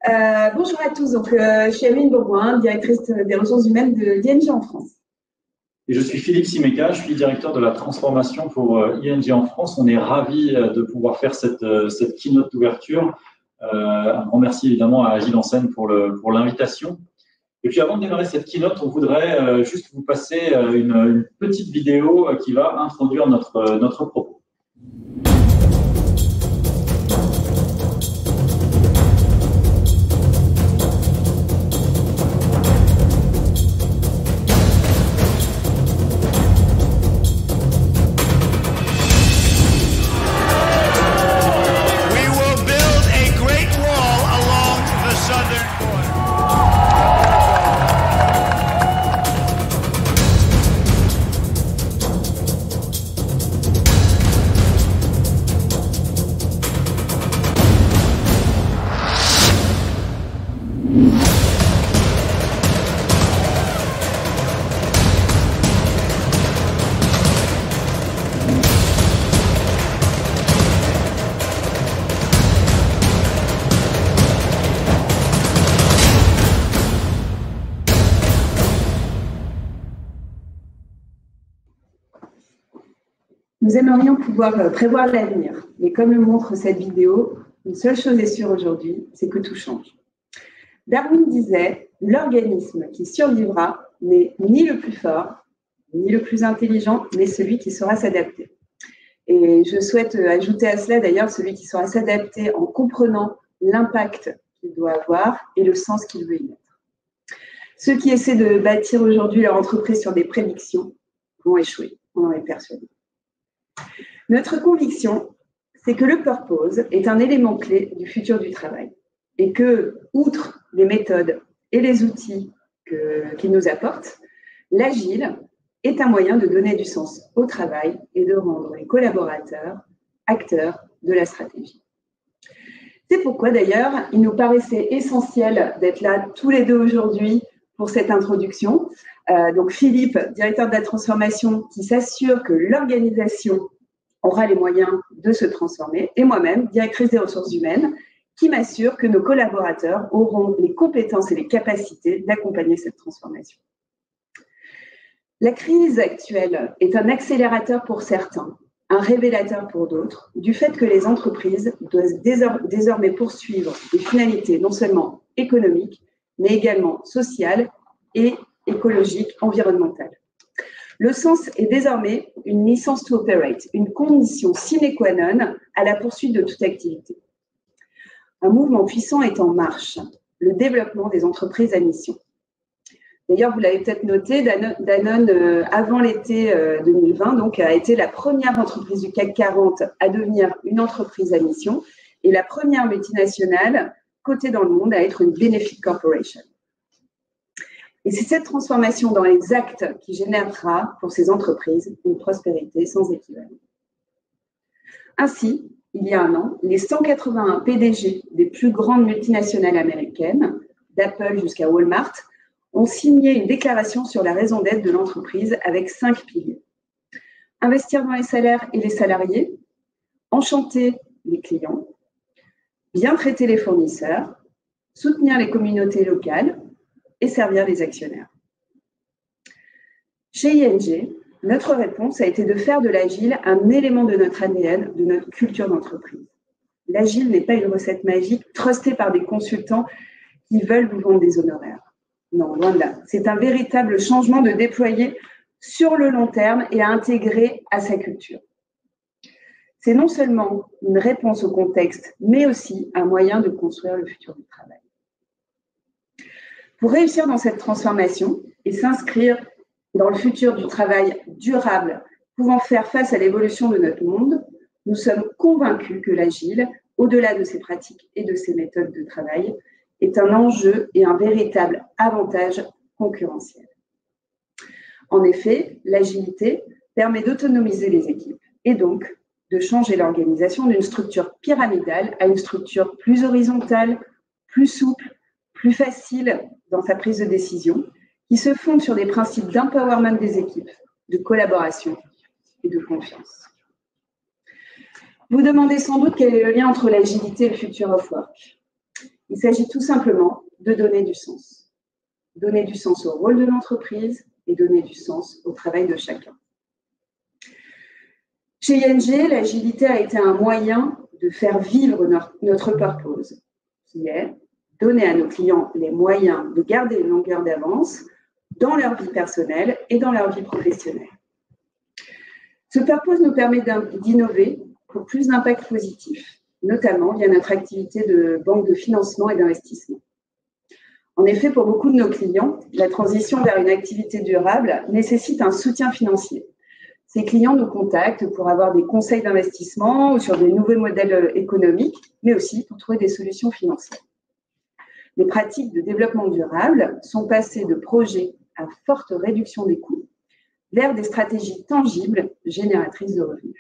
Bonjour à tous, je suis Amélie Bourgoin, directrice des ressources humaines de d'ING en France. Et je suis Philippe Simeka, je suis directeur de la transformation pour ING en France. On est ravis de pouvoir faire cette keynote d'ouverture. Un grand merci évidemment à Agile en scène pour l'invitation. Et puis avant de démarrer cette keynote, on voudrait juste vous passer une petite vidéo qui va introduire notre propos. Nous aimerions pouvoir prévoir l'avenir, mais comme le montre cette vidéo, une seule chose est sûre aujourd'hui, c'est que tout change. Darwin disait « L'organisme qui survivra n'est ni le plus fort, ni le plus intelligent, mais celui qui saura s'adapter. » Et je souhaite ajouter à cela d'ailleurs celui qui saura s'adapter en comprenant l'impact qu'il doit avoir et le sens qu'il veut y mettre. Ceux qui essaient de bâtir aujourd'hui leur entreprise sur des prédictions vont échouer, on en est persuadé. Notre conviction, c'est que le purpose est un élément clé du futur du travail et que, outre les méthodes et les outils qu'il nous apporte, l'agile est un moyen de donner du sens au travail et de rendre les collaborateurs acteurs de la stratégie. C'est pourquoi d'ailleurs, il nous paraissait essentiel d'être là tous les deux aujourd'hui pour cette introduction. Donc Philippe, directeur de la transformation, qui s'assure que l'organisation aura les moyens de se transformer, et moi-même, directrice des ressources humaines, qui m'assure que nos collaborateurs auront les compétences et les capacités d'accompagner cette transformation. La crise actuelle est un accélérateur pour certains, un révélateur pour d'autres, du fait que les entreprises doivent désormais poursuivre des finalités non seulement économiques, mais également sociales et écologiques, environnementales. Le sens est désormais une licence to operate, une condition sine qua non à la poursuite de toute activité. Un mouvement puissant est en marche, le développement des entreprises à mission. D'ailleurs, vous l'avez peut-être noté, Danone, avant l'été 2020, donc, a été la première entreprise du CAC 40 à devenir une entreprise à mission et la première multinationale cotée dans le monde à être une benefit corporation. Et c'est cette transformation dans les actes qui générera pour ces entreprises une prospérité sans équivalent. Ainsi, il y a un an, les 181 PDG des plus grandes multinationales américaines, d'Apple jusqu'à Walmart, ont signé une déclaration sur la raison d'être de l'entreprise avec 5 piliers. Investir dans les salaires et les salariés, enchanter les clients, bien traiter les fournisseurs, soutenir les communautés locales et servir les actionnaires. Chez ING, notre réponse a été de faire de l'agile un élément de notre ADN, de notre culture d'entreprise. L'agile n'est pas une recette magique trustée par des consultants qui veulent vous vendre des honoraires. Non, loin de là. C'est un véritable changement de déployer sur le long terme et à intégrer à sa culture. C'est non seulement une réponse au contexte, mais aussi un moyen de construire le futur du travail. Pour réussir dans cette transformation et s'inscrire dans le futur du travail durable, pouvant faire face à l'évolution de notre monde, nous sommes convaincus que l'agile, au-delà de ses pratiques et de ses méthodes de travail, est un enjeu et un véritable avantage concurrentiel. En effet, l'agilité permet d'autonomiser les équipes et donc de changer l'organisation d'une structure pyramidale à une structure plus horizontale, plus souple, plus facile dans sa prise de décision, qui se fonde sur des principes d'empowerment des équipes, de collaboration et de confiance. Vous demandez sans doute quel est le lien entre l'agilité et le future of work. Il s'agit tout simplement de donner du sens. Donner du sens au rôle de l'entreprise et donner du sens au travail de chacun. Chez ING, l'agilité a été un moyen de faire vivre notre purpose, qui est donner à nos clients les moyens de garder une longueur d'avance dans leur vie personnelle et dans leur vie professionnelle. Ce purpose nous permet d'innover pour plus d'impact positif, notamment via notre activité de banque de financement et d'investissement. En effet, pour beaucoup de nos clients, la transition vers une activité durable nécessite un soutien financier. Ces clients nous contactent pour avoir des conseils d'investissement ou sur des nouveaux modèles économiques, mais aussi pour trouver des solutions financières. Les pratiques de développement durable sont passées de projets à forte réduction des coûts vers des stratégies tangibles génératrices de revenus.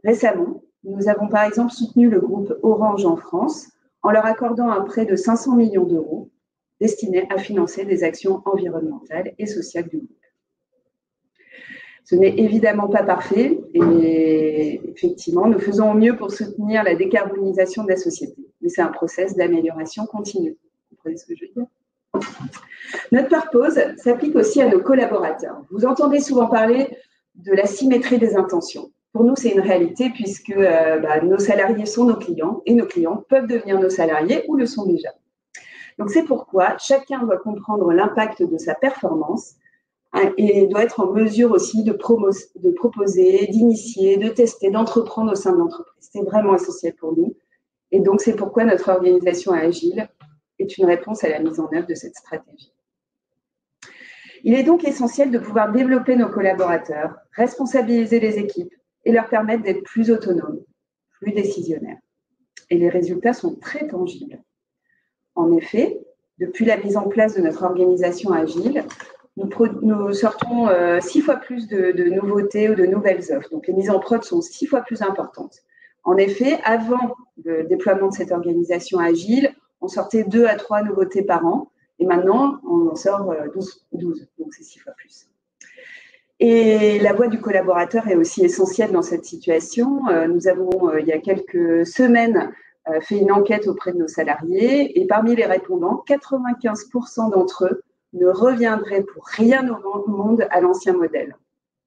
Récemment, nous avons par exemple soutenu le groupe Orange en France en leur accordant un prêt de 500 millions d'euros destiné à financer des actions environnementales et sociales du groupe. Ce n'est évidemment pas parfait et effectivement, nous faisons au mieux pour soutenir la décarbonisation de la société. Mais c'est un process d'amélioration continue. Vous comprenez ce que je veux dire? Notre purpose s'applique aussi à nos collaborateurs. Vous entendez souvent parler de la symétrie des intentions. Pour nous, c'est une réalité puisque nos salariés sont nos clients et nos clients peuvent devenir nos salariés ou le sont déjà. Donc, c'est pourquoi chacun doit comprendre l'impact de sa performance et doit être en mesure aussi de proposer, d'initier, de tester, d'entreprendre au sein de l'entreprise. C'est vraiment essentiel pour nous. Et donc, c'est pourquoi notre organisation agile est une réponse à la mise en œuvre de cette stratégie. Il est donc essentiel de pouvoir développer nos collaborateurs, responsabiliser les équipes et leur permettre d'être plus autonomes, plus décisionnaires. Et les résultats sont très tangibles. En effet, depuis la mise en place de notre organisation agile, nous sortons 6 fois plus de nouveautés ou de nouvelles offres. Donc, les mises en prod sont 6 fois plus importantes. En effet, avant le déploiement de cette organisation agile, on sortait 2 à 3 nouveautés par an. Et maintenant, on en sort 12. Donc, c'est 6 fois plus. Et la voix du collaborateur est aussi essentielle dans cette situation. Nous avons, il y a quelques semaines, fait une enquête auprès de nos salariés. Et parmi les répondants, 95% d'entre eux ne reviendraient pour rien au monde à l'ancien modèle.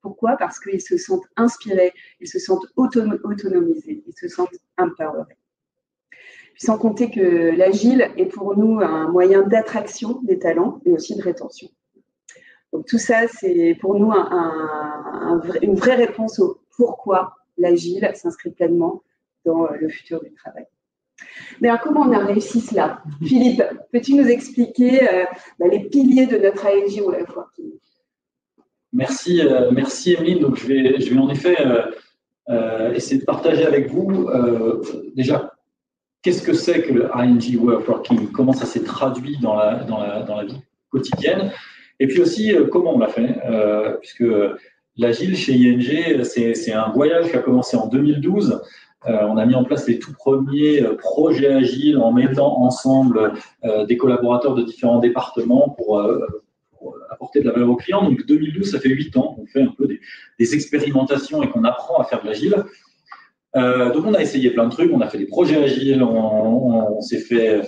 Pourquoi? Parce qu'ils se sentent inspirés, ils se sentent autonomisés, ils se sentent empowerés. Puis sans compter que l'agile est pour nous un moyen d'attraction des talents et aussi de rétention. Donc tout ça, c'est pour nous une vraie réponse au pourquoi l'agile s'inscrit pleinement dans le futur du travail. Mais alors, comment on a réussi cela? Philippe, peux-tu nous expliquer les piliers de notre ING Way of Working? Merci Emeline. Donc, je vais en effet essayer de partager avec vous déjà qu'est-ce que c'est que le ING Way of Working, comment ça s'est traduit dans la vie quotidienne, et puis aussi comment on l'a fait, puisque l'agile chez ING, c'est un voyage qui a commencé en 2012. On a mis en place les tout premiers projets agiles en mettant ensemble des collaborateurs de différents départements pour apporter de la valeur aux clients. Donc 2012, ça fait 8 ans qu'on fait un peu des expérimentations et qu'on apprend à faire de l'agile. Donc on a essayé plein de trucs, on a fait des projets agiles, on s'est fait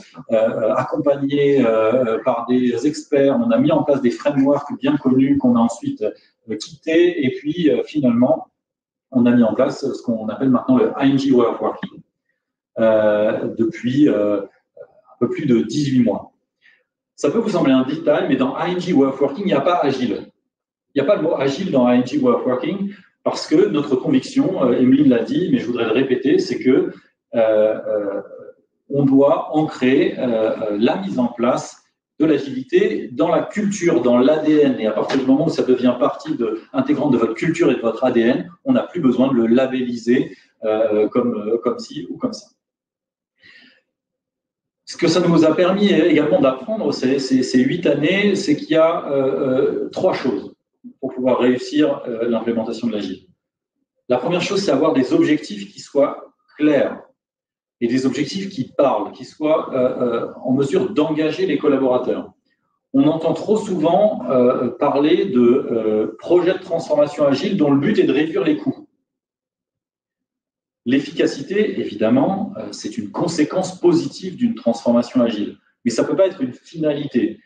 accompagner par des experts, on a mis en place des frameworks bien connus qu'on a ensuite quittés, et puis finalement on a mis en place ce qu'on appelle maintenant le ING Way of Working depuis un peu plus de 18 mois. Ça peut vous sembler un détail, mais dans ING Way of Working, il n'y a pas agile. Il n'y a pas le mot agile dans ING Way of Working parce que notre conviction, Emeline l'a dit, mais je voudrais le répéter, c'est que on doit ancrer la mise en place de l'agilité dans la culture, dans l'ADN. Et à partir du moment où ça devient partie intégrante de votre culture et de votre ADN, on n'a plus besoin de le labelliser comme ci ou comme ça. Ce que ça nous a permis également d'apprendre ces 8 années, c'est qu'il y a 3 choses pour pouvoir réussir l'implémentation de l'agile. La première chose, c'est avoir des objectifs qui soient clairs et des objectifs qui parlent, qui soient en mesure d'engager les collaborateurs. On entend trop souvent parler de projets de transformation agile dont le but est de réduire les coûts. L'efficacité, évidemment, c'est une conséquence positive d'une transformation agile, mais ça ne peut pas être une finalité.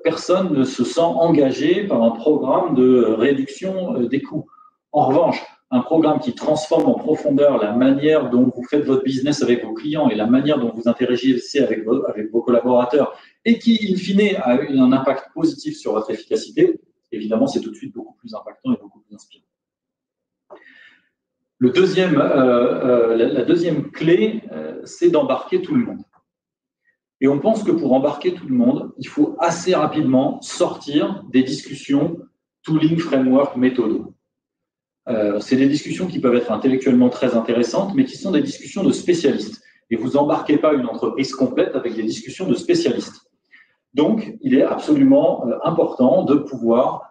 Personne ne se sent engagé par un programme de réduction des coûts. En revanche, un programme qui transforme en profondeur la manière dont vous faites votre business avec vos clients et la manière dont vous interagissez avec vos collaborateurs et qui, in fine, a un impact positif sur votre efficacité, évidemment, c'est tout de suite beaucoup plus impactant et beaucoup plus inspirant. La deuxième clé, c'est d'embarquer tout le monde. Et on pense que pour embarquer tout le monde, il faut assez rapidement sortir des discussions tooling, framework, méthodo. C'est des discussions qui peuvent être intellectuellement très intéressantes, mais qui sont des discussions de spécialistes. Et vous embarquez pas une entreprise complète avec des discussions de spécialistes. Donc, il est absolument important de pouvoir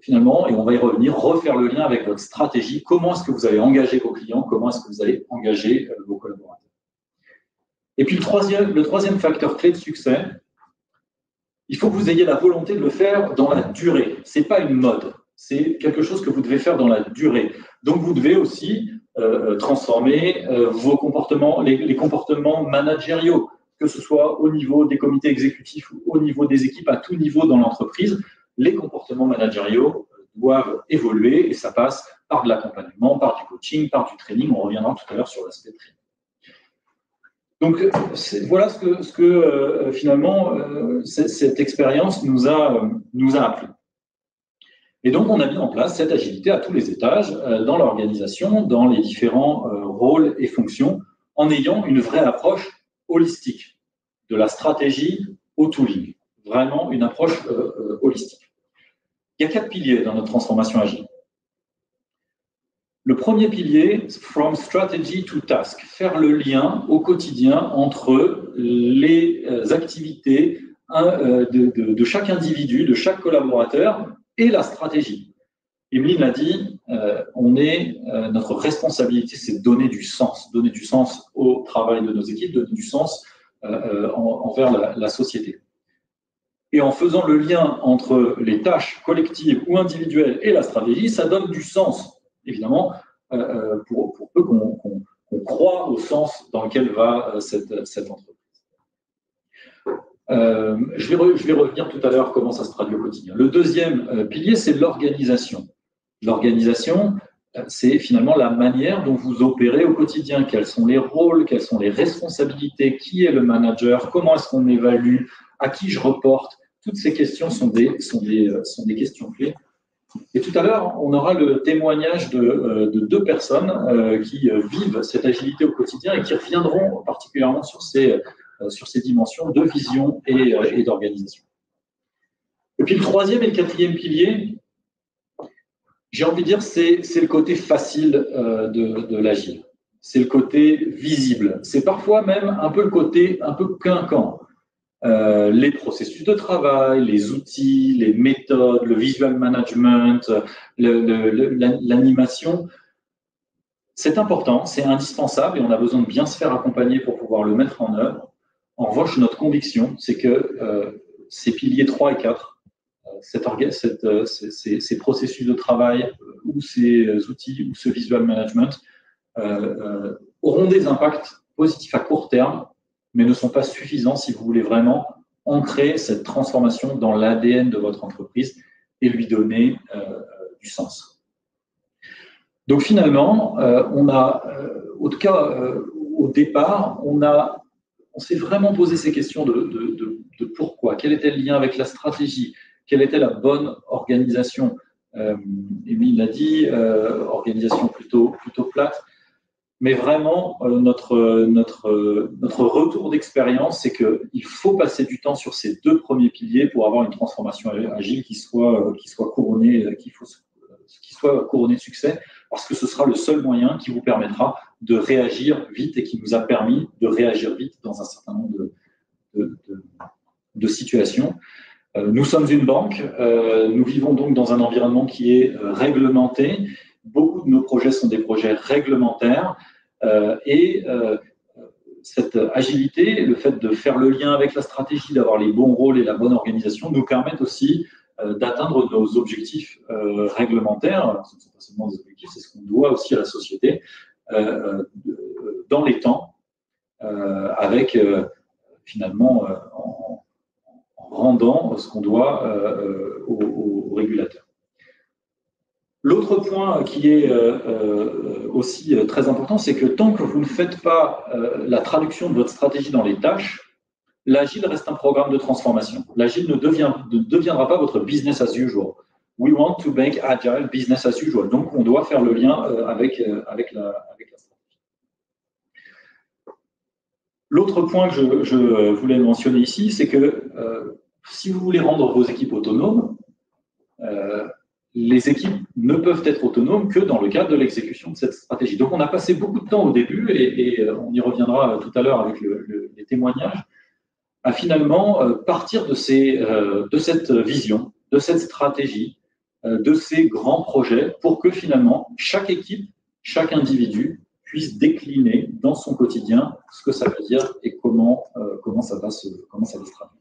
finalement, et on va y revenir, refaire le lien avec votre stratégie. Comment est-ce que vous allez engager vos clients? Comment est-ce que vous allez engager vos collaborateurs? Et puis, le troisième facteur clé de succès, il faut que vous ayez la volonté de le faire dans la durée. Ce n'est pas une mode. C'est quelque chose que vous devez faire dans la durée. Donc, vous devez aussi transformer vos comportements, les comportements managériaux, que ce soit au niveau des comités exécutifs ou au niveau des équipes, à tout niveau dans l'entreprise. Les comportements managériaux doivent évoluer et ça passe par de l'accompagnement, par du coaching, par du training. On reviendra tout à l'heure sur l'aspect training. Donc, voilà ce que finalement, cette expérience nous a appris. Et donc, on a mis en place cette agilité à tous les étages, dans l'organisation, dans les différents rôles et fonctions, en ayant une vraie approche holistique, de la stratégie au tooling. Vraiment une approche holistique. Il y a 4 piliers dans notre transformation agile. Le premier pilier, from strategy to task, faire le lien au quotidien entre les activités de chaque individu, de chaque collaborateur et la stratégie. Emeline l'a dit, notre responsabilité, c'est de donner du sens au travail de nos équipes, donner du sens envers la société. Et en faisant le lien entre les tâches collectives ou individuelles et la stratégie, ça donne du sens, évidemment, pour peu qu'on croit au sens dans lequel va cette entreprise. Je vais revenir tout à l'heure comment ça se traduit au quotidien. Le deuxième pilier, c'est l'organisation. L'organisation, c'est finalement la manière dont vous opérez au quotidien. Quels sont les rôles, quelles sont les responsabilités, qui est le manager, comment est-ce qu'on évalue, à qui je reporte. Toutes ces questions sont des questions clés. Et tout à l'heure, on aura le témoignage de 2 personnes qui vivent cette agilité au quotidien et qui reviendront particulièrement sur ces dimensions de vision et d'organisation. Et puis le troisième et le quatrième pilier, j'ai envie de dire, c'est le côté facile de l'agile. C'est le côté visible. C'est parfois même un peu le côté un peu clinquant. Les processus de travail, les outils, les méthodes, le visual management, l'animation. C'est important, c'est indispensable et on a besoin de bien se faire accompagner pour pouvoir le mettre en œuvre. En revanche, notre conviction, c'est que ces piliers 3 et 4, ces processus de travail ou ces outils ou ce visual management auront des impacts positifs à court terme, mais ne sont pas suffisants si vous voulez vraiment ancrer cette transformation dans l'ADN de votre entreprise et lui donner du sens. Donc finalement, en tout cas au départ, on s'est vraiment posé ces questions de pourquoi, quel était le lien avec la stratégie, quelle était la bonne organisation. Émile l'a dit, organisation plutôt plate. Mais vraiment, notre retour d'expérience, c'est qu'il faut passer du temps sur ces 2 premiers piliers pour avoir une transformation agile qui soit couronnée de succès, parce que ce sera le seul moyen qui vous permettra de réagir vite et qui nous a permis de réagir vite dans un certain nombre de situations. Nous sommes une banque, nous vivons donc dans un environnement qui est réglementé. Beaucoup de nos projets sont des projets réglementaires et cette agilité, le fait de faire le lien avec la stratégie, d'avoir les bons rôles et la bonne organisation nous permettent aussi d'atteindre nos objectifs réglementaires. Ce ne sont pas seulement des objectifs, c'est ce qu'on doit aussi à la société, dans les temps, avec finalement en rendant ce qu'on doit aux régulateurs. L'autre point qui est aussi très important, c'est que tant que vous ne faites pas la traduction de votre stratégie dans les tâches, l'Agile reste un programme de transformation. L'Agile ne deviendra pas votre business as usual. We want to make Agile business as usual. Donc, on doit faire le lien avec la stratégie. L'autre point que je voulais mentionner ici, c'est que si vous voulez rendre vos équipes autonomes, les équipes ne peuvent être autonomes que dans le cadre de l'exécution de cette stratégie. Donc, on a passé beaucoup de temps au début, et on y reviendra tout à l'heure avec les témoignages, à finalement partir de cette vision, de cette stratégie, de ces grands projets, pour que finalement, chaque équipe, chaque individu puisse décliner dans son quotidien ce que ça veut dire et comment ça va se traduire.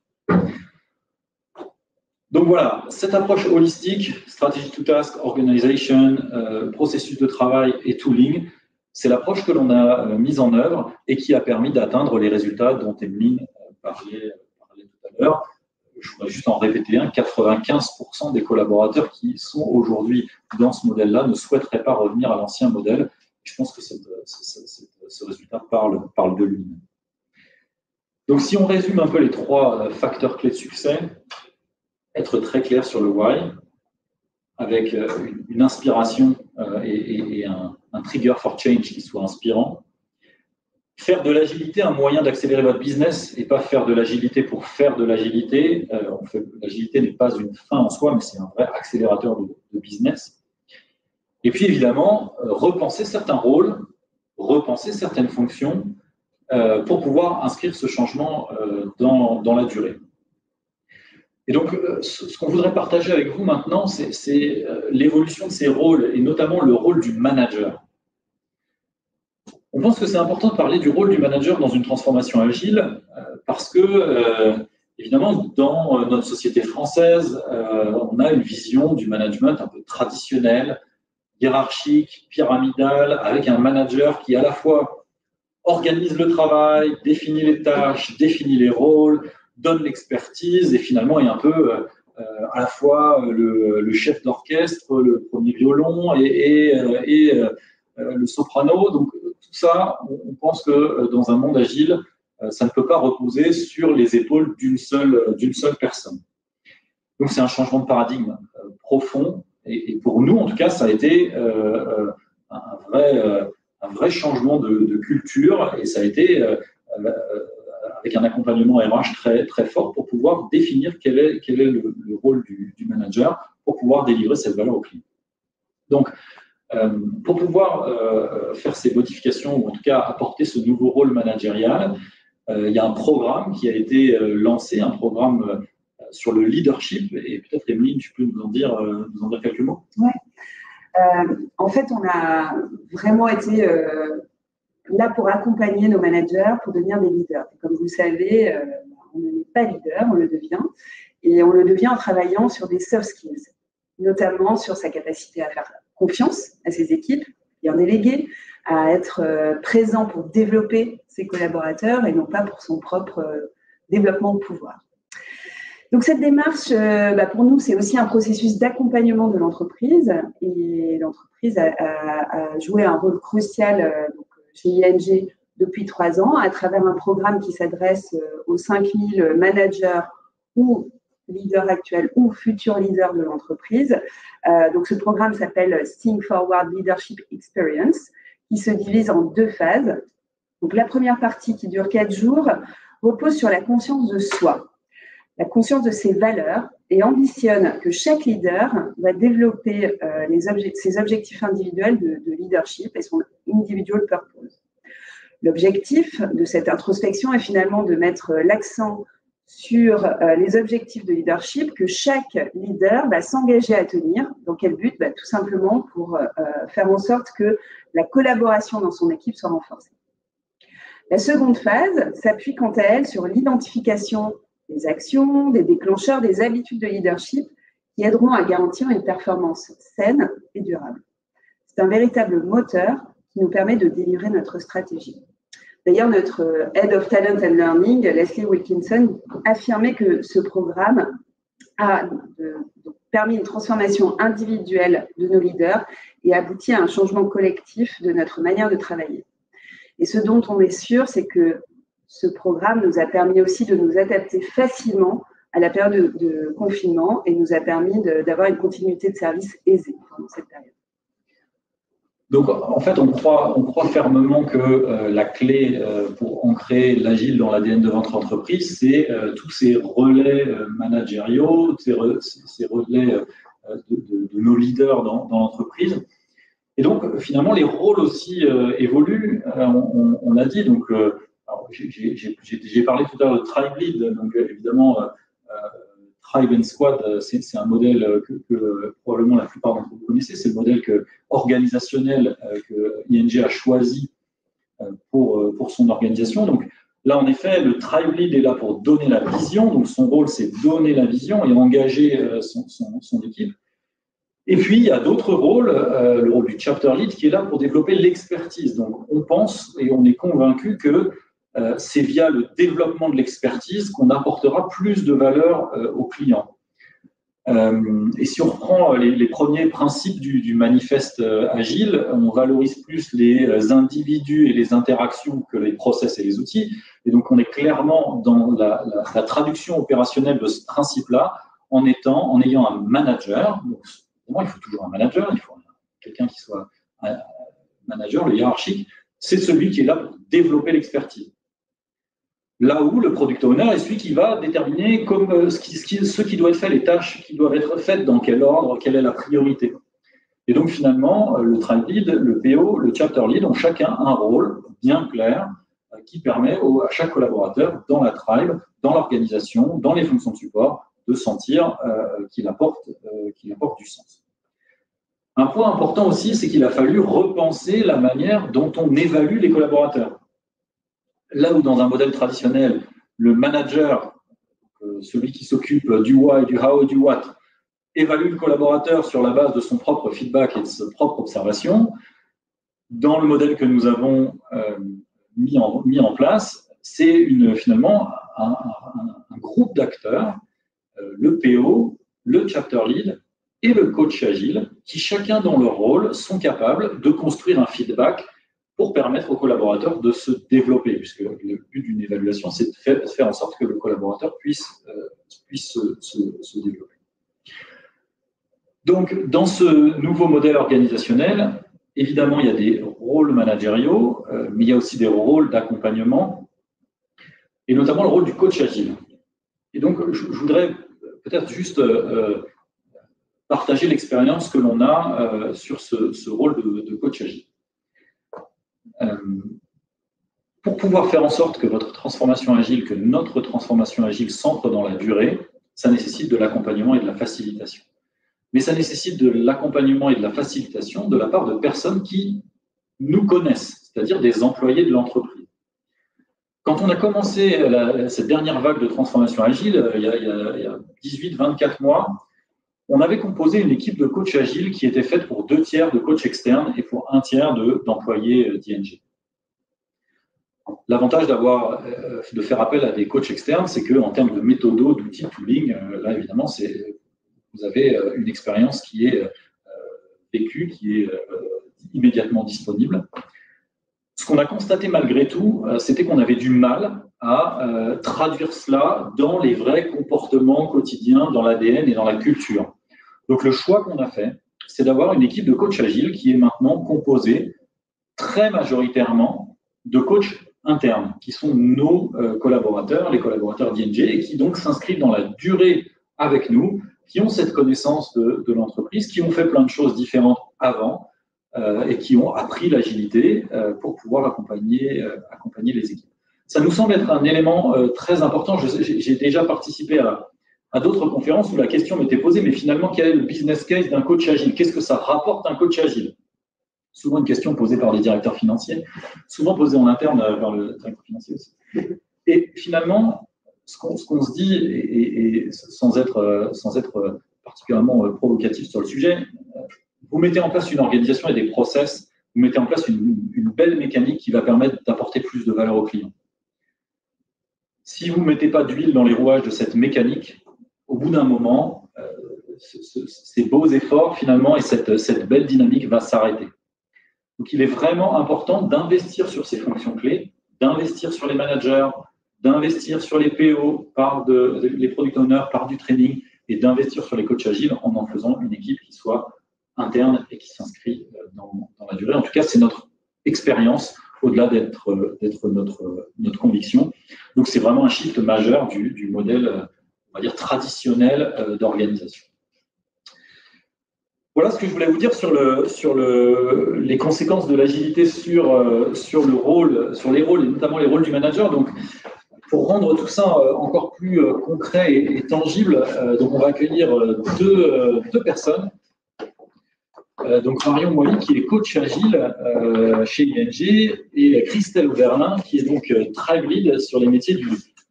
Donc voilà, cette approche holistique, strategy to task, organization, processus de travail et tooling, c'est l'approche que l'on a mise en œuvre et qui a permis d'atteindre les résultats dont Emeline parlait tout à l'heure. Je voudrais juste en répéter un, 95% des collaborateurs qui sont aujourd'hui dans ce modèle-là ne souhaiteraient pas revenir à l'ancien modèle. Je pense que ce résultat parle de lui-même. Donc si on résume un peu les 3 facteurs clés de succès, être très clair sur le why, avec une inspiration et un trigger for change qui soit inspirant. Faire de l'agilité un moyen d'accélérer votre business et pas faire de l'agilité pour faire de l'agilité. L'agilité n'est pas une fin en soi, mais c'est un vrai accélérateur de business. Et puis évidemment, repenser certains rôles, repenser certaines fonctions pour pouvoir inscrire ce changement dans la durée. Et donc, ce qu'on voudrait partager avec vous maintenant, c'est l'évolution de ces rôles, et notamment le rôle du manager. On pense que c'est important de parler du rôle du manager dans une transformation agile, parce que, évidemment, dans notre société française, on a une vision du management un peu traditionnelle, hiérarchique, pyramidale, avec un manager qui à la fois organise le travail, définit les tâches, définit les rôles, donne l'expertise et finalement est un peu à la fois le chef d'orchestre, le premier violon et le soprano. Donc tout ça, on pense que dans un monde agile, ça ne peut pas reposer sur les épaules d'une seule personne. Donc c'est un changement de paradigme profond et pour nous, en tout cas, ça a été un vrai changement de culture et ça a été avec un accompagnement RH très, très fort pour pouvoir définir quel est le rôle du manager pour pouvoir délivrer cette valeur au client. Donc, pour pouvoir faire ces modifications, ou en tout cas apporter ce nouveau rôle managérial, il y a un programme qui a été lancé, un programme sur le leadership, et peut-être Emeline, tu peux nous en dire quelques mots. Oui. En fait, on a vraiment été là pour accompagner nos managers pour devenir des leaders. Et comme vous le savez, on n'est pas leader, on le devient. Et on le devient en travaillant sur des soft skills, notamment sur sa capacité à faire confiance à ses équipes, bien déléguer, à être présent pour développer ses collaborateurs et non pas pour son propre développement de pouvoir. Donc cette démarche, pour nous, c'est aussi un processus d'accompagnement de l'entreprise et l'entreprise a joué un rôle crucial chez ING depuis 3 ans à travers un programme qui s'adresse aux 5000 managers ou leaders actuels ou futurs leaders de l'entreprise. Donc ce programme s'appelle Think Forward Leadership Experience qui se divise en 2 phases. Donc la première partie qui dure 4 jours repose sur la conscience de soi, la conscience de ses valeurs et ambitionne que chaque leader va développer ses objectifs individuels de leadership et son individual purpose. L'objectif de cette introspection est finalement de mettre l'accent sur les objectifs de leadership que chaque leader va s'engager à tenir. Dans quel but? Tout simplement pour faire en sorte que la collaboration dans son équipe soit renforcée. La seconde phase s'appuie quant à elle sur l'identification des actions, des déclencheurs, des habitudes de leadership qui aideront à garantir une performance saine et durable. C'est un véritable moteur qui nous permet de délivrer notre stratégie. D'ailleurs, notre Head of Talent and Learning, Leslie Wilkinson, affirmait que ce programme a permis une transformation individuelle de nos leaders et abouti à un changement collectif de notre manière de travailler. Et ce dont on est sûr, c'est que ce programme nous a permis aussi de nous adapter facilement à la période de confinement et nous a permis d'avoir une continuité de service aisée pendant cette période. Donc, en fait, on croit fermement que la clé pour ancrer l'agile dans l'ADN de votre entreprise, c'est tous ces relais managériaux, ces relais de nos leaders dans l'entreprise. Et donc, finalement, les rôles aussi évoluent. On a dit, donc, j'ai parlé tout à l'heure de Tribe Lead, donc évidemment, Tribe and Squad, c'est un modèle que probablement la plupart d'entre vous connaissez. C'est le modèle organisationnel que ING a choisi pour son organisation. Donc là, en effet, le Tribe Lead est là pour donner la vision. Donc son rôle, c'est donner la vision et engager son équipe. Et puis, il y a d'autres rôles, le rôle du Chapter Lead qui est là pour développer l'expertise. Donc on pense et on est convaincu que c'est via le développement de l'expertise qu'on apportera plus de valeur aux clients. Et si on reprend les premiers principes du manifeste agile, on valorise plus les individus et les interactions que les process et les outils. Et donc, on est clairement dans la traduction opérationnelle de ce principe-là en ayant un manager. Donc, il faut toujours un manager, il faut quelqu'un qui soit un manager, le hiérarchique. C'est celui qui est là pour développer l'expertise. Là où le product owner est celui qui va déterminer ce qui doit être fait, les tâches qui doivent être faites, dans quel ordre, quelle est la priorité. Et donc finalement, le Tribe Lead, le PO, le Chapter Lead ont chacun un rôle bien clair qui permet à chaque collaborateur dans la tribe, dans l'organisation, dans les fonctions de support, de sentir qu'il apporte du sens. Un point important aussi, c'est qu'il a fallu repenser la manière dont on évalue les collaborateurs. Là où dans un modèle traditionnel, le manager, celui qui s'occupe du why, du how et du what, évalue le collaborateur sur la base de son propre feedback et de sa propre observation, dans le modèle que nous avons mis en place, c'est finalement un groupe d'acteurs, le PO, le Chapter Lead et le coach agile, qui chacun dans leur rôle sont capables de construire un feedback pour permettre aux collaborateurs de se développer, puisque le but d'une évaluation, c'est de faire en sorte que le collaborateur puisse se développer. Donc, dans ce nouveau modèle organisationnel, évidemment, il y a des rôles managériaux, mais il y a aussi des rôles d'accompagnement, et notamment le rôle du coach agile. Et donc, je voudrais peut-être juste partager l'expérience que l'on a sur ce rôle de coach agile. Pour pouvoir faire en sorte que votre transformation agile, que notre transformation agile s'ancre dans la durée, ça nécessite de l'accompagnement et de la facilitation. Mais ça nécessite de l'accompagnement et de la facilitation de la part de personnes qui nous connaissent, c'est-à-dire des employés de l'entreprise. Quand on a commencé cette dernière vague de transformation agile, il y a 18-24 mois, on avait composé une équipe de coachs agiles qui était faite pour 2 tiers de coachs externes et pour 1 tiers d'employés d'ING. L'avantage de faire appel à des coachs externes, c'est qu'en termes de méthodo, d'outils, de tooling, là évidemment, vous avez une expérience qui est vécue, qui est immédiatement disponible. Ce qu'on a constaté malgré tout, c'était qu'on avait du mal à traduire cela dans les vrais comportements quotidiens, dans l'ADN et dans la culture. Donc le choix qu'on a fait, c'est d'avoir une équipe de coachs agiles qui est maintenant composée très majoritairement de coachs internes, qui sont nos collaborateurs, les collaborateurs d'ING, et qui donc s'inscrivent dans la durée avec nous, qui ont cette connaissance de l'entreprise, qui ont fait plein de choses différentes avant et qui ont appris l'agilité pour pouvoir accompagner les équipes. Ça nous semble être un élément très important. J'ai déjà participé à d'autres conférences où la question m'était posée, mais finalement, quel est le business case d'un coach agile? Qu'est-ce que ça rapporte un coach agile? Souvent une question posée par les directeurs financiers, souvent posée en interne par le directeur financier aussi. Et finalement, ce qu'on se dit, et sans être particulièrement provocatif sur le sujet. Vous mettez en place une organisation et des process, vous mettez en place une belle mécanique qui va permettre d'apporter plus de valeur aux clients. Si vous ne mettez pas d'huile dans les rouages de cette mécanique, au bout d'un moment, ces beaux efforts finalement et cette belle dynamique va s'arrêter. Donc il est vraiment important d'investir sur ces fonctions clés, d'investir sur les managers, d'investir sur les PO par les product owners, par du training, et d'investir sur les coachs agiles en faisant une équipe qui soit interne et qui s'inscrit dans la durée. En tout cas, c'est notre expérience au-delà d'être notre conviction. Donc, c'est vraiment un shift majeur du modèle, on va dire, traditionnel d'organisation. Voilà ce que je voulais vous dire sur les conséquences de l'agilité sur les rôles, et notamment les rôles du manager. Donc, pour rendre tout ça encore plus concret et tangible, donc on va accueillir deux personnes. Donc Marion Moily, qui est coach agile chez ING, et Christelle Auberlin, qui est donc Tribe Lead sur les métiers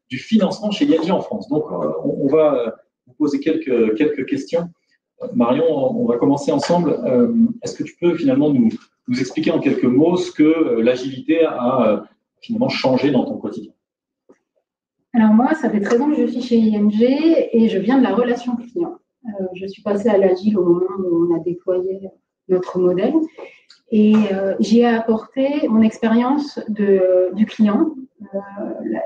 du financement chez ING en France. Donc on va vous poser quelques questions. Marion, on va commencer ensemble. Est-ce que tu peux finalement nous expliquer en quelques mots ce que l'agilité a finalement changé dans ton quotidien? Alors moi, ça fait 13 ans que je suis chez ING et je viens de la relation client. Je suis passée à l'agile au moment où on a déployé notre modèle et j'y ai apporté mon expérience du client,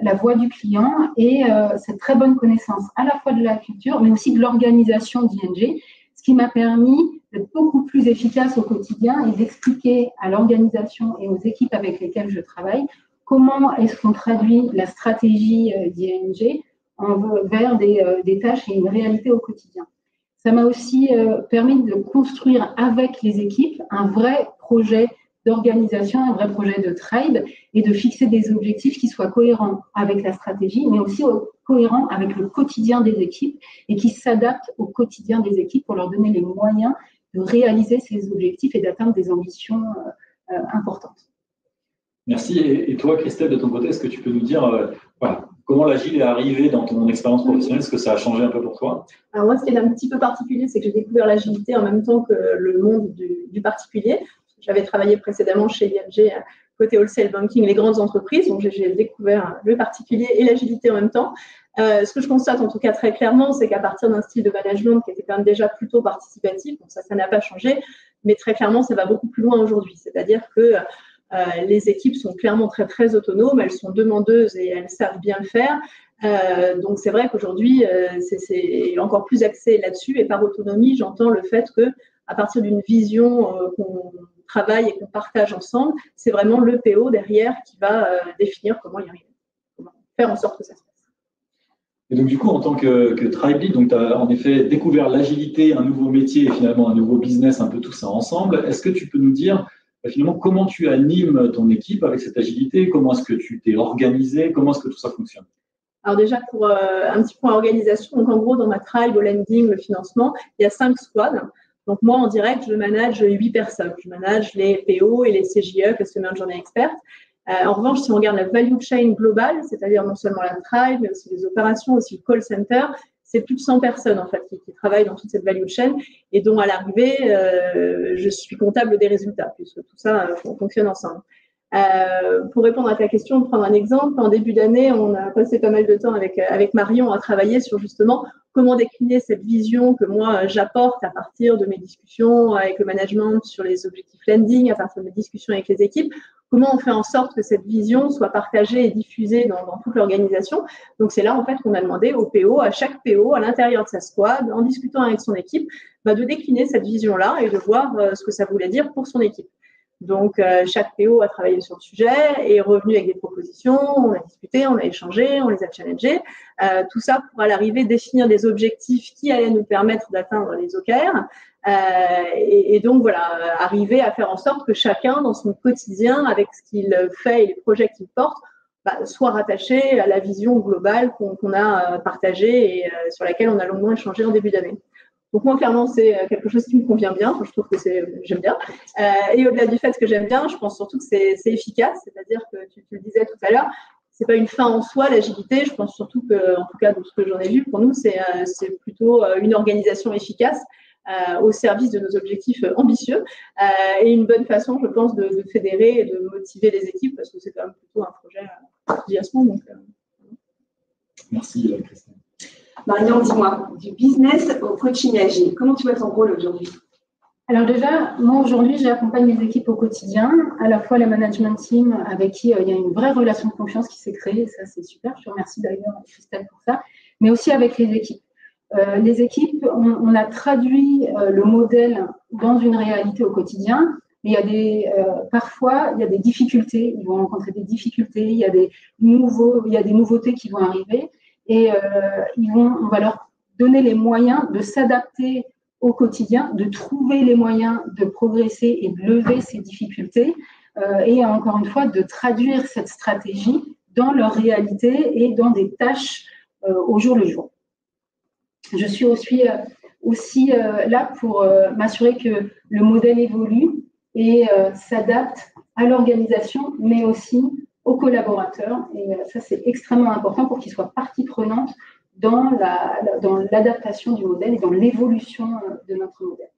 la voix du client et cette très bonne connaissance à la fois de la culture mais aussi de l'organisation d'ING, ce qui m'a permis d'être beaucoup plus efficace au quotidien et d'expliquer à l'organisation et aux équipes avec lesquelles je travaille comment est-ce qu'on traduit la stratégie d'ING vers des tâches et une réalité au quotidien. Ça m'a aussi permis de construire avec les équipes un vrai projet d'organisation, un vrai projet de tribe et de fixer des objectifs qui soient cohérents avec la stratégie, mais aussi cohérents avec le quotidien des équipes et qui s'adaptent au quotidien des équipes pour leur donner les moyens de réaliser ces objectifs et d'atteindre des ambitions importantes. Merci. Et toi, Christelle, de ton côté, est-ce que tu peux nous dire comment l'agile est arrivé dans ton expérience professionnelle? Est-ce que ça a changé un peu pour toi? Alors moi, ce qui est un petit peu particulier, c'est que j'ai découvert l'agilité en même temps que le monde du particulier. J'avais travaillé précédemment chez ING, côté wholesale banking, les grandes entreprises, donc j'ai découvert le particulier et l'agilité en même temps. Ce que je constate en tout cas très clairement, c'est qu'à partir d'un style de management qui était quand même déjà plutôt participatif, bon, ça n'a pas changé, mais très clairement, ça va beaucoup plus loin aujourd'hui. C'est-à-dire que les équipes sont clairement très, très autonomes, elles sont demandeuses et elles savent bien le faire. Donc, c'est vrai qu'aujourd'hui, c'est encore plus axé là-dessus. Et par autonomie, j'entends le fait qu'à partir d'une vision qu'on travaille et qu'on partage ensemble, c'est vraiment le PO derrière qui va définir comment y arriver, comment faire en sorte que ça se passe. Et donc, du coup, en tant que Tribe Lead, tu as en effet découvert l'agilité, un nouveau métier et finalement un nouveau business, un peu tout ça ensemble. Est-ce que tu peux nous dire finalement comment tu animes ton équipe avec cette agilité? Comment est-ce que tu t'es organisé? Comment est-ce que tout ça fonctionne? Alors déjà, pour un petit point organisation, donc en gros, dans ma tribe, au lending, le financement, il y a 5 squads. Donc moi, en direct, je manage 8 personnes. Je manage les PO et les CJE, Customer Journey Experts. En revanche, si on regarde la value chain globale, c'est-à-dire non seulement la tribe, mais aussi les opérations, aussi le call center, c'est plus de 100 personnes en fait qui travaillent dans toute cette value chain et dont à l'arrivée, je suis comptable des résultats puisque tout ça fonctionne ensemble. Pour répondre à ta question, prendre un exemple, en début d'année, on a passé pas mal de temps avec Marion à travailler sur justement comment décliner cette vision que moi j'apporte à partir de mes discussions avec le management sur les objectifs landing, à partir de mes discussions avec les équipes. Comment on fait en sorte que cette vision soit partagée et diffusée dans toute l'organisation. Donc, c'est là, en fait, qu'on a demandé au PO, à chaque PO, à l'intérieur de sa squad, en discutant avec son équipe, de décliner cette vision-là et de voir ce que ça voulait dire pour son équipe. Donc, chaque PO a travaillé sur le sujet, est revenu avec des propositions, on a discuté, on a échangé, on les a challengés. Tout ça pour à l'arrivée définir des objectifs qui allaient nous permettre d'atteindre les OKR. Et donc, voilà, arriver à faire en sorte que chacun, dans son quotidien, avec ce qu'il fait et les projets qu'il porte, soit rattaché à la vision globale qu'on a partagée et sur laquelle on a longuement échangé en début d'année. Donc moi, clairement, c'est quelque chose qui me convient bien. Enfin, je trouve que j'aime bien. Et au-delà du fait que j'aime bien, je pense surtout que c'est efficace. C'est-à-dire que tu le disais tout à l'heure, c'est pas une fin en soi, l'agilité. Je pense surtout que, en tout cas, de ce que j'en ai vu, pour nous, c'est plutôt une organisation efficace au service de nos objectifs ambitieux et une bonne façon, je pense, de fédérer et de motiver les équipes parce que c'est quand même plutôt un projet enthousiasmant. Merci, Christine. Marion, dis-moi, du business au coaching agile, comment tu vois ton rôle aujourd'hui? Alors déjà, moi aujourd'hui, j'accompagne les équipes au quotidien, à la fois les management teams avec qui il y a une vraie relation de confiance qui s'est créée, et ça c'est super, je te remercie d'ailleurs Christelle pour ça, mais aussi avec les équipes. Les équipes, on a traduit le modèle dans une réalité au quotidien, mais il y a parfois il y a des difficultés, ils vont rencontrer des difficultés, il y a des nouveautés qui vont arriver, et on va leur donner les moyens de s'adapter au quotidien, de trouver les moyens de progresser et de lever ces difficultés et encore une fois de traduire cette stratégie dans leur réalité et dans des tâches au jour le jour. Je suis aussi là pour m'assurer que le modèle évolue et s'adapte à l'organisation, mais aussi aux collaborateurs. Et ça, c'est extrêmement important pour qu'ils soient partie prenante dans l'adaptation du modèle et dans l'évolution de notre modèle.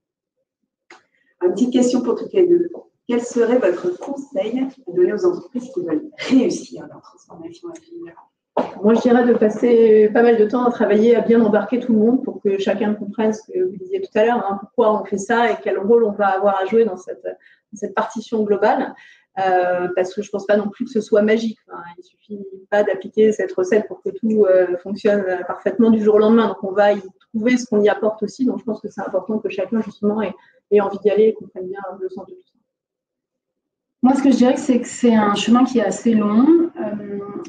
Une petite question pour toutes les deux. Quel serait votre conseil à donner aux entreprises qui veulent réussir leur transformation agile? Moi, je dirais de passer pas mal de temps à travailler, à bien embarquer tout le monde pour que chacun comprenne ce que vous disiez tout à l'heure, hein, pourquoi on fait ça et quel rôle on va avoir à jouer dans cette partition globale. Parce que je ne pense pas non plus que ce soit magique. Enfin, il ne suffit pas d'appliquer cette recette pour que tout fonctionne parfaitement du jour au lendemain. Donc, on va y trouver ce qu'on y apporte aussi. Donc, je pense que c'est important que chacun, justement, ait envie d'y aller et comprenne bien le sens de tout ça. Moi, ce que je dirais, c'est que c'est un chemin qui est assez long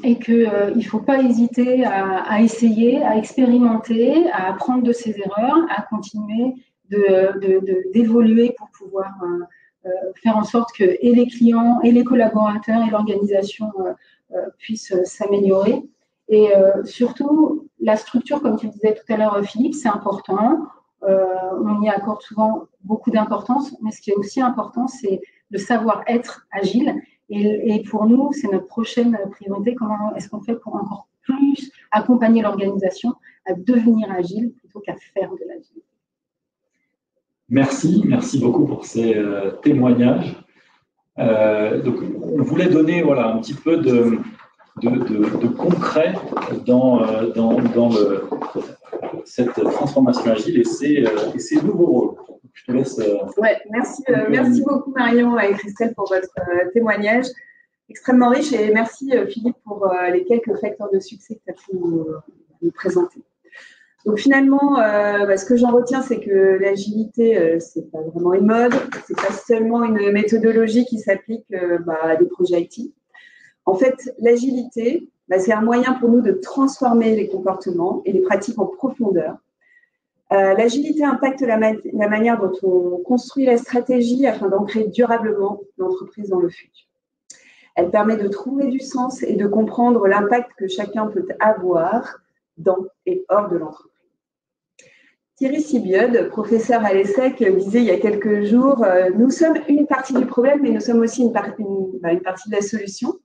et qu'il ne faut pas hésiter à essayer, à expérimenter, à apprendre de ses erreurs, à continuer d'évoluer pour pouvoir faire en sorte que et les clients, et les collaborateurs, et l'organisation puissent s'améliorer. Et surtout, la structure, comme tu le disais tout à l'heure, Philippe, c'est important. On y accorde souvent beaucoup d'importance, mais ce qui est aussi important, c'est le savoir-être agile. Et pour nous, c'est notre prochaine priorité. Comment est-ce qu'on fait pour encore plus accompagner l'organisation à devenir agile plutôt qu'à faire de l'agilité? Merci beaucoup pour ces témoignages. Donc, on voulait donner un petit peu de concret dans cette transformation agile et ses nouveaux rôles. Je te laisse. Merci beaucoup Marion et Christelle pour votre témoignage extrêmement riche et merci Philippe pour les quelques facteurs de succès que tu as pu nous présenter. Donc finalement, ce que j'en retiens, c'est que l'agilité, c'est pas vraiment une mode, c'est pas seulement une méthodologie qui s'applique à des projets IT. En fait, l'agilité, c'est un moyen pour nous de transformer les comportements et les pratiques en profondeur. L'agilité impacte la manière dont on construit la stratégie afin d'ancrer durablement l'entreprise dans le futur. Elle permet de trouver du sens et de comprendre l'impact que chacun peut avoir dans et hors de l'entreprise. Thierry Sibiod, professeur à l'ESSEC, disait il y a quelques jours « Nous sommes une partie du problème, mais nous sommes aussi une partie de la solution. »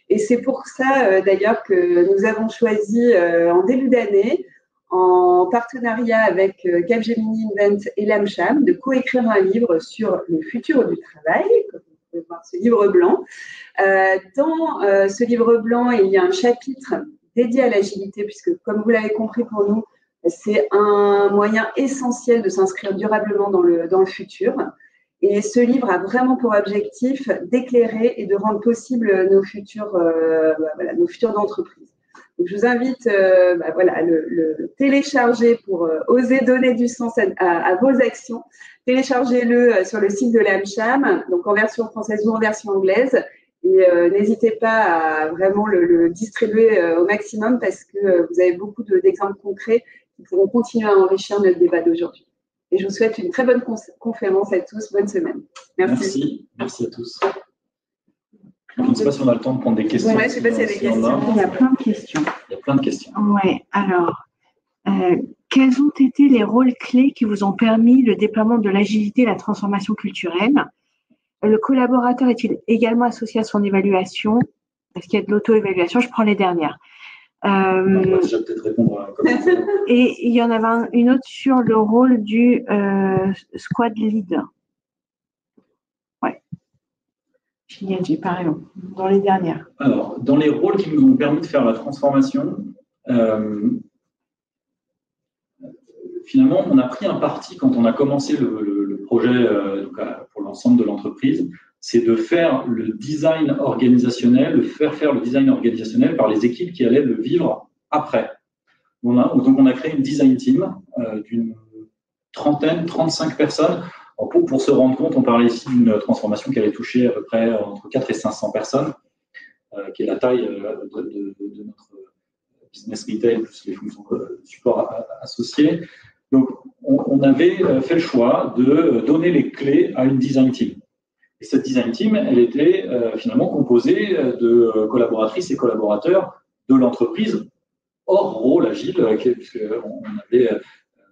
Et c'est pour ça, d'ailleurs, que nous avons choisi en début d'année, en partenariat avec Capgemini Invent et l'AmCham, de coécrire un livre sur le futur du travail, comme vous pouvez voir ce livre blanc. Dans ce livre blanc, il y a un chapitre dédié à l'agilité, puisque, comme vous l'avez compris pour nous, c'est un moyen essentiel de s'inscrire durablement dans le futur. Et ce livre a vraiment pour objectif d'éclairer et de rendre possible nos futurs d'entreprise. Donc, je vous invite à le télécharger pour oser donner du sens à vos actions. Téléchargez-le sur le site de l'AmCham, donc en version française ou en version anglaise. Et n'hésitez pas à vraiment le distribuer au maximum parce que vous avez beaucoup d'exemples concrets qui pourront continuer à enrichir notre débat d'aujourd'hui. Et je vous souhaite une très bonne conférence à tous. Bonne semaine. Merci. Merci à tous. Je ne sais pas si on a le temps de prendre des questions. Oui, je ne sais pas s'il y a des questions. Il y a plein de questions. Il y a plein de questions. Oui, alors, quels ont été les rôles clés qui vous ont permis le déploiement de l'agilité et la transformation culturelle? Le collaborateur est-il également associé à son évaluation? Est-ce qu'il y a de l'auto-évaluation? Je prends les dernières. On va déjà peut-être répondre à comme ça. Et il y en avait une autre sur le rôle du squad lead. Ouais. J'ai pas raison. Dans les dernières. Alors, dans les rôles qui nous ont permis de faire la transformation, finalement, on a pris un parti quand on a commencé le projet pour l'ensemble de l'entreprise, c'est de faire le design organisationnel, de faire le design organisationnel par les équipes qui allaient le vivre après. Donc, on a créé une design team d'une 35 personnes. Pour se rendre compte, on parlait ici d'une transformation qui allait toucher à peu près entre 4 et 500 personnes, qui est la taille de notre business retail, plus les fonctions de support associées. Donc, on avait fait le choix de donner les clés à une design team. Et cette design team, elle était finalement composée de collaboratrices et collaborateurs de l'entreprise hors rôle agile, puisqu'on avait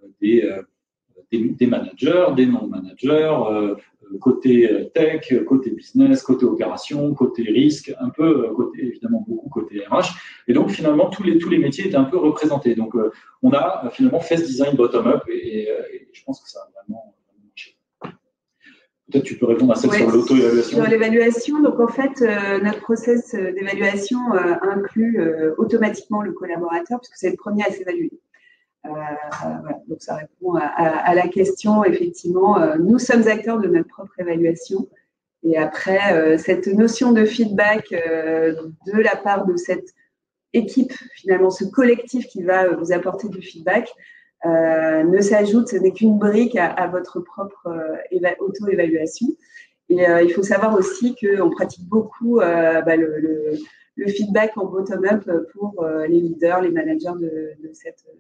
des managers, des non-managers, côté tech, côté business, côté opération, côté risque, un peu, évidemment beaucoup côté RH. Et donc, finalement, tous les métiers étaient un peu représentés. Donc, on a finalement fait ce design bottom-up et je pense que ça a vraiment marché. Peut-être tu peux répondre à celle sur l'auto-évaluation. Sur l'évaluation, donc en fait, notre process d'évaluation inclut automatiquement le collaborateur, puisque c'est le premier à s'évaluer. Voilà, donc ça répond à la question. Effectivement, nous sommes acteurs de notre propre évaluation. Et après, cette notion de feedback de la part de cette équipe, finalement, ce collectif qui va vous apporter du feedback, ne s'ajoute, ce n'est qu'une brique à votre propre auto-évaluation. Et il faut savoir aussi qu'on pratique beaucoup le feedback en bottom-up pour les leaders, les managers de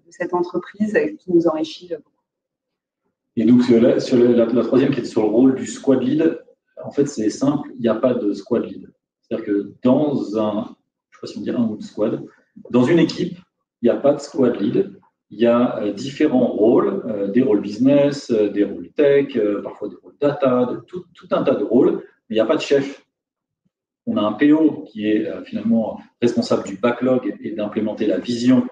cette entreprise qui nous enrichit beaucoup. Et donc, sur la troisième qui est sur le rôle du squad lead, en fait, c'est simple, il n'y a pas de squad lead. C'est-à-dire que dans je ne sais pas si on dit un ou deux squad, dans une équipe, il n'y a pas de squad lead. Il y a différents rôles, des rôles business, des rôles tech, parfois des rôles data, tout un tas de rôles, mais il n'y a pas de chef. On a un PO qui est finalement responsable du backlog et d'implémenter la vision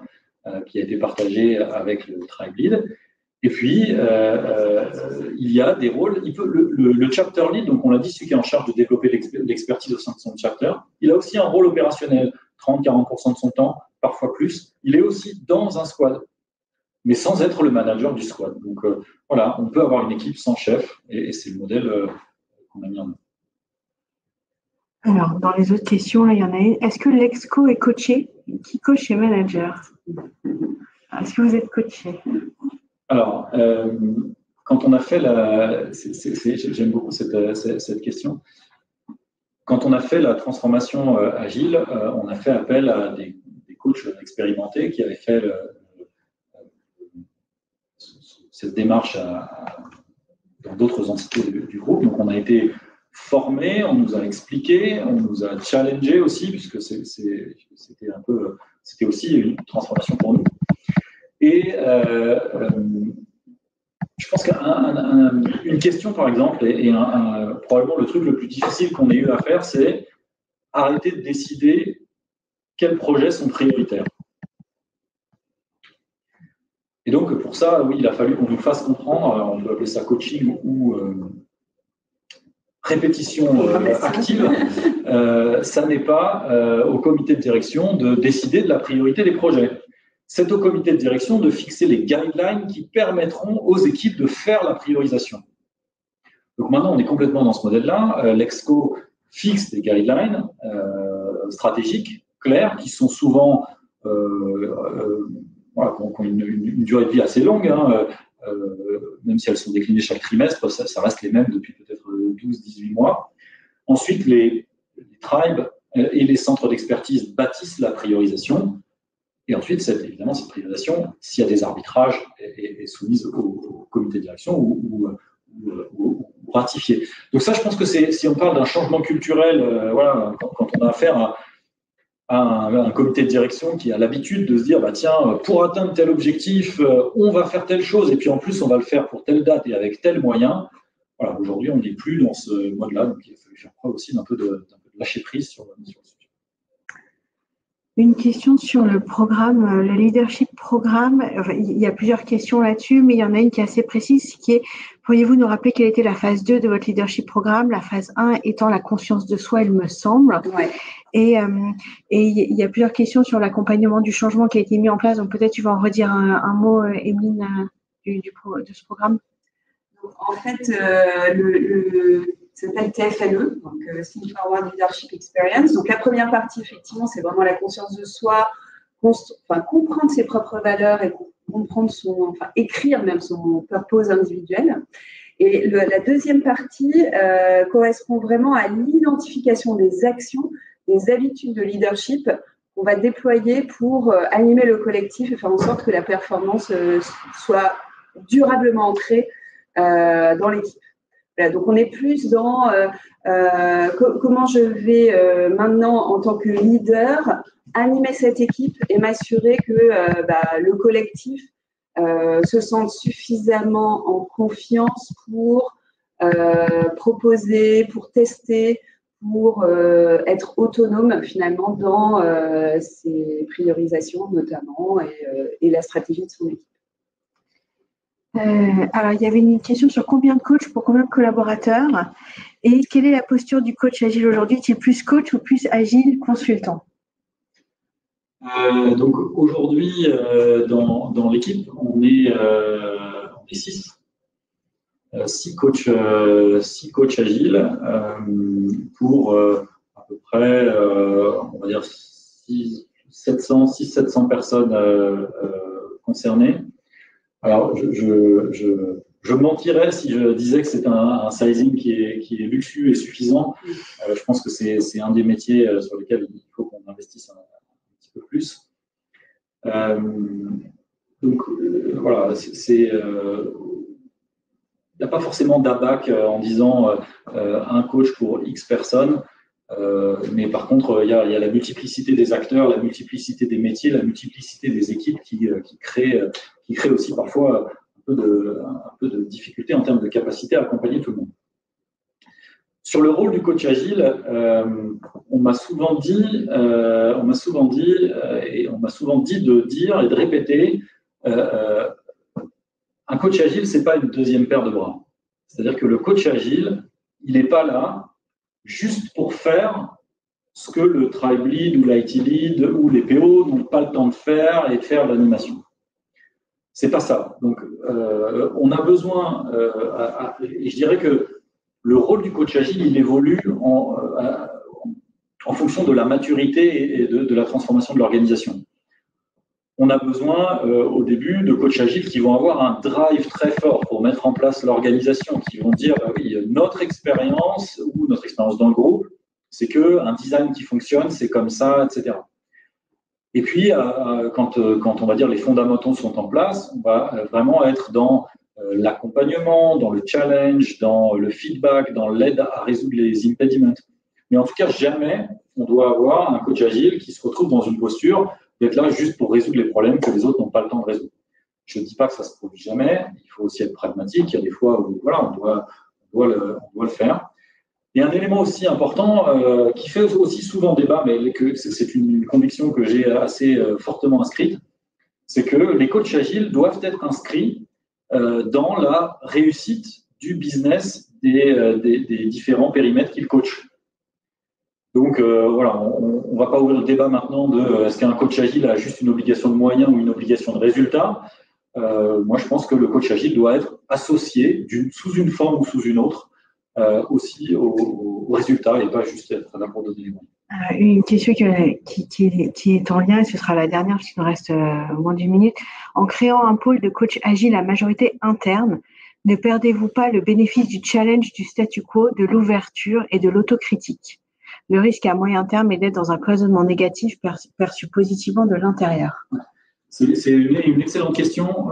qui a été partagée avec le tribe lead. Et puis, il y a des rôles. Le chapter lead, donc on l'a dit, celui qui est en charge de développer l'expertise au sein de son chapter, il a aussi un rôle opérationnel, 30-40% de son temps, parfois plus. Il est aussi dans un squad, mais sans être le manager du squad. Donc voilà, on peut avoir une équipe sans chef, et c'est le modèle qu'on a mis en œuvre. Alors, dans les autres questions, là, il y en a une. Est-ce que l'exco est coaché? Qui coach est manager? Est-ce que vous êtes coaché? Alors, quand on a fait j'aime beaucoup cette question. Quand on a fait la transformation agile, on a fait appel à des coachs expérimentés qui avaient fait cette démarche dans d'autres entités du groupe. Donc, on a été formés, on nous a expliqué, on nous a challengé aussi, puisque c'était aussi une transformation pour nous. Et je pense qu'une question, par exemple, et probablement le truc le plus difficile qu'on ait eu à faire, c'est arrêter de décider quels projets sont prioritaires. Et donc, pour ça, oui, il a fallu qu'on nous fasse comprendre, alors on peut appeler ça coaching ou répétition active, ça n'est pas au comité de direction de décider de la priorité des projets. C'est au comité de direction de fixer les guidelines qui permettront aux équipes de faire la priorisation. Donc maintenant, on est complètement dans ce modèle-là. L'Exco fixe des guidelines stratégiques, clairs, qui sont souvent qui ont une durée de vie assez longue, même si elles sont déclinées chaque trimestre, ça reste les mêmes depuis peut-être 12-18 mois. Ensuite, les tribes et les centres d'expertise bâtissent la priorisation. Et ensuite, évidemment, cette priorisation, s'il y a des arbitrages, est soumise au comité de direction ou ratifiée. Donc ça, je pense que si on parle d'un changement culturel, voilà, quand on a affaire à un comité de direction qui a l'habitude de se dire, bah, tiens, pour atteindre tel objectif, on va faire telle chose, et puis en plus, on va le faire pour telle date et avec tel moyen. Voilà, aujourd'hui, on n'est plus dans ce mode-là, donc il a fallu faire preuve aussi d'un peu de lâcher prise sur le sujet. Une question sur le programme, le leadership programme. Enfin, il y a plusieurs questions là-dessus, mais il y en a une qui est assez précise, qui est, pourriez-vous nous rappeler quelle était la phase 2 de votre leadership programme, la phase 1 étant la conscience de soi, il me semble. Ouais. Et il y a plusieurs questions sur l'accompagnement du changement qui a été mis en place. Donc peut-être tu vas en redire un mot, Emeline, de ce programme. Donc, en fait, ça s'appelle TFLE, donc Think Forward Leadership Experience. Donc la première partie, effectivement, c'est vraiment la conscience de soi, comprendre ses propres valeurs et comprendre écrire même son purpose individuel. Et la deuxième partie correspond vraiment à l'identification des actions, des habitudes de leadership qu'on va déployer pour animer le collectif et faire en sorte que la performance soit durablement ancrée dans l'équipe. Voilà, donc on est plus dans comment je vais maintenant en tant que leader animer cette équipe et m'assurer que le collectif se sente suffisamment en confiance pour proposer, pour tester, pour être autonome finalement dans ses priorisations notamment et la stratégie de son équipe. Alors, il y avait une question sur combien de coachs pour combien de collaborateurs et quelle est la posture du coach agile aujourd'hui? Est-il plus coach ou plus agile consultant? Donc aujourd'hui, dans l'équipe, on est 6. 6 coachs agiles pour à peu près, on va dire 600-700 personnes concernées. Alors, je mentirais si je disais que c'est un sizing qui est luxueux et suffisant. Je pense que c'est un des métiers sur lesquels il faut qu'on investisse un petit peu plus. Donc, voilà, il n'y a pas forcément d'abac en disant un coach pour X personnes. Mais par contre, il y a la multiplicité des acteurs, la multiplicité des métiers, la multiplicité des équipes qui crée aussi parfois un peu de difficulté en termes de capacité à accompagner tout le monde. Sur le rôle du coach agile, on m'a souvent dit de dire et de répéter un coach agile, c'est pas une deuxième paire de bras. C'est-à-dire que le coach agile, il n'est pas là juste pour faire ce que le tribe lead ou l'IT lead ou les PO n'ont pas le temps de faire et de faire de l'animation. C'est pas ça. Donc, on a besoin, et je dirais que le rôle du coach agile, il évolue en fonction de la maturité et de la transformation de l'organisation. On a besoin au début de coachs agiles qui vont avoir un drive très fort pour mettre en place l'organisation, qui vont dire oui, notre expérience ou notre expérience dans le groupe, c'est qu'un design qui fonctionne, c'est comme ça, etc. Et puis, quand on va dire les fondamentaux sont en place, on va vraiment être dans l'accompagnement, dans le challenge, dans le feedback, dans l'aide à résoudre les impediments. Mais en tout cas, jamais on doit avoir un coach agile qui se retrouve dans une posture d'être là juste pour résoudre les problèmes que les autres n'ont pas le temps de résoudre. Je ne dis pas que ça se produit jamais, il faut aussi être pragmatique, il y a des fois où voilà, on doit le faire. Et un élément aussi important qui fait aussi souvent débat, mais que c'est une conviction que j'ai assez fortement inscrite, c'est que les coachs agiles doivent être inscrits dans la réussite du business des différents périmètres qu'ils coachent. Donc voilà, on ne va pas ouvrir le débat maintenant de est-ce qu'un coach agile a juste une obligation de moyens ou une obligation de résultat. Moi, je pense que le coach agile doit être associé sous une forme ou sous une autre aussi au résultat et pas juste être là pour donner les moyens. Une question qui est en lien, et ce sera la dernière parce qu'il nous reste moins d'1 minute. En créant un pôle de coach agile à majorité interne, ne perdez-vous pas le bénéfice du challenge du statu quo, de l'ouverture et de l'autocritique? Le risque à moyen terme est d'être dans un cloisonnement négatif perçu positivement de l'intérieur. C'est une excellente question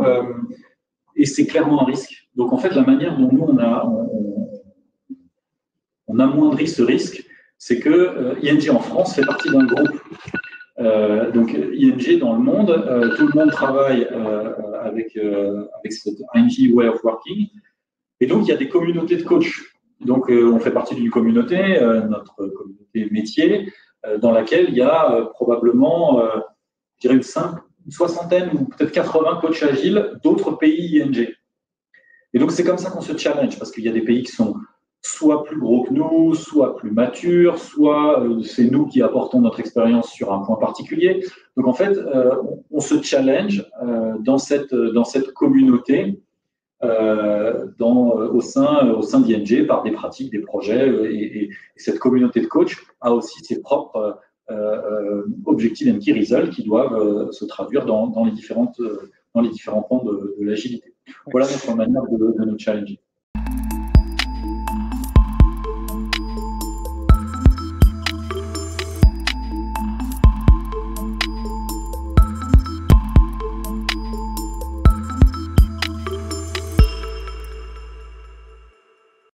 et c'est clairement un risque. Donc en fait, la manière dont nous on amoindrit ce risque, c'est que ING en France fait partie d'un groupe. Donc ING dans le monde, tout le monde travaille avec cette ING Way of Working. Et donc il y a des communautés de coachs. Donc on fait partie d'une communauté, notre communauté métier, dans laquelle il y a probablement, je dirais, une soixantaine ou peut-être 80 coachs agiles d'autres pays ING. Et donc, c'est comme ça qu'on se challenge, parce qu'il y a des pays qui sont soit plus gros que nous, soit plus matures, soit c'est nous qui apportons notre expérience sur un point particulier. Donc, en fait, on se challenge dans cette communauté au sein d'ING par des pratiques, des projets. Et cette communauté de coachs a aussi ses propres objectifs and key results qui doivent se traduire dans les différents pans de l'agilité. Voilà notre manière de nous challenger.